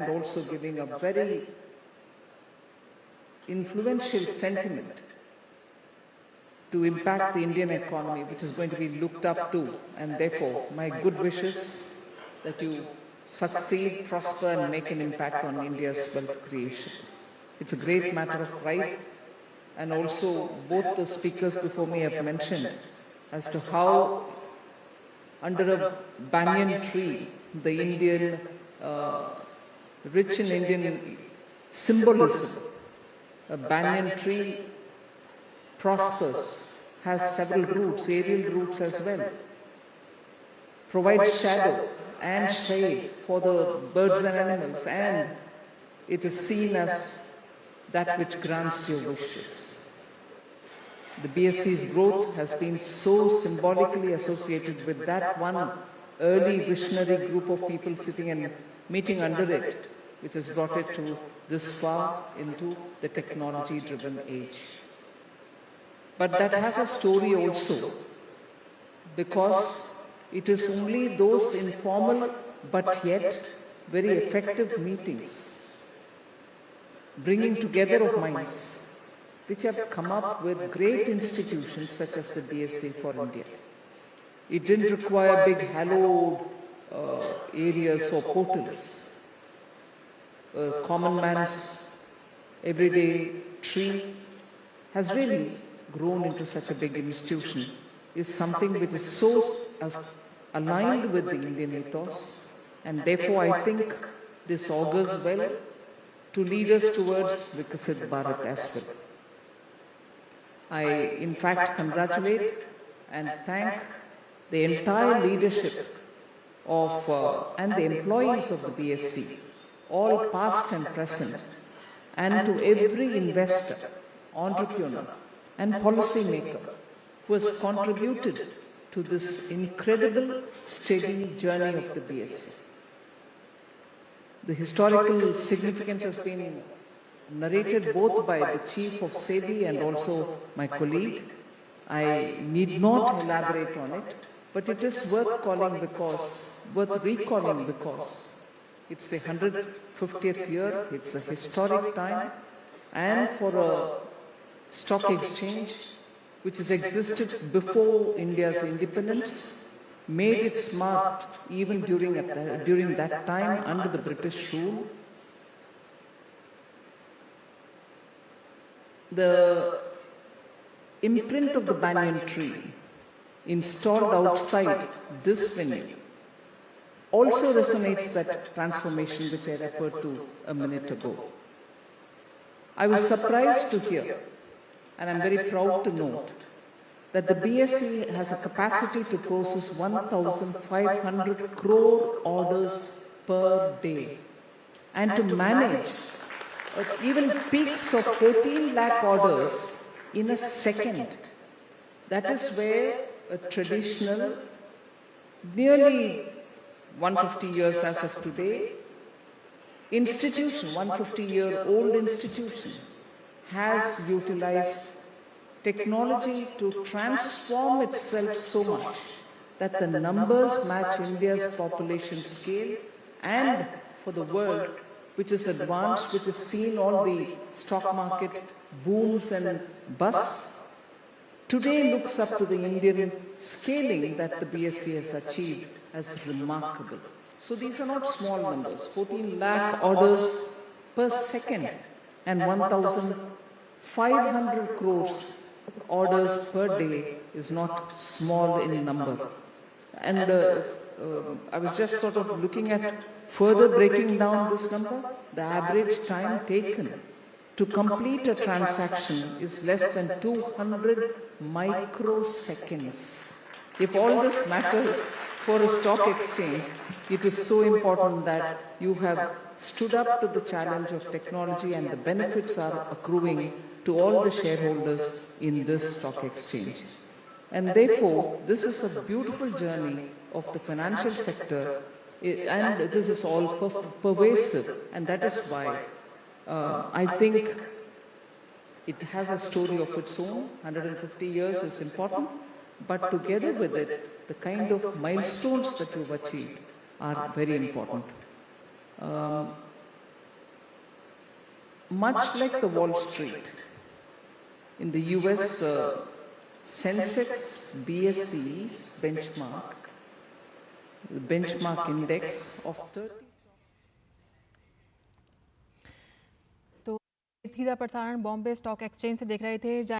and also giving a very influential sentiment to impact the Indian economy, which is going to be looked up to, and therefore my good wishes that you succeed, prosper and make an impact on India's wealth creation. It's a great matter of pride, and also both the speakers before me have mentioned as to how under a banyan tree, the Indian, rich in Indian symbolism, a banyan tree prospers, has several roots, aerial roots as well, provides shadow and shade for the birds and animals, and it is seen as that which grants your wishes. The BSC's growth has been so symbolically associated with that one early visionary group of people sitting and meeting under it, which has brought it to this far into the technology-driven age. But that has a story also, because it is only those informal but yet very effective meetings, bringing together of minds, which have come up with great institutions such as the BSc for India. It didn't require big hallowed areas or portals. Common man's everyday tree has really grown into such a big institution, is something which is so aligned with the Indian ethos, and therefore I think this augurs well to lead us towards Vikasit Bharat as well. I in fact congratulate and thank the entire leadership of and the employees of the BSc, all past and present, and to every investor, entrepreneur and policy maker who has contributed to this incredible steady journey of the BSc. The historical significance has been narrated both by the chief of SEBI and also my colleague. I need not elaborate on it, but it is worth recalling because it's the 150th year, it's a historic time, and for a stock exchange which has existed before India's independence, made its mark even during that time under the British rule. The imprint of the banyan tree installed outside this venue also resonates that transformation which I referred to a minute ago. I was surprised to hear, and I'm very proud to note, that the BSc has a capacity to process 1,500 crore orders per day, and to manage even peaks of 14 lakh orders in a second. That is where a traditional, nearly 150 years as of today, institution, 150-year-old institution, has utilized technology to transform itself so much that the numbers match India's population scale, and for the world, which is advanced, which has seen all the stock market booms and busts, today looks up to the Indian scaling that the BSc has achieved as remarkable. So these are not small numbers. 14 lakh orders per second and 1,500 crores orders per day is not small in number. And I was just sort of looking at further breaking down this number. The average time taken to complete a transaction is less than 200 microseconds. If all this matters for a stock exchange, it is so important that you have stood up to the challenge of technology, and the benefits are accruing to all the shareholders in this stock exchange. And therefore, this is a beautiful journey of the financial sector, and this is all pervasive, and that is why I think it has a story of its own. 150 years is important, but together with it, the kind of milestones that you've achieved are very important. much like the Wall Street. In the US, Sensex BSE's benchmark, the benchmark index of 30. तो सीधा प्रसारण Bombay stock exchange से देख रहे थे।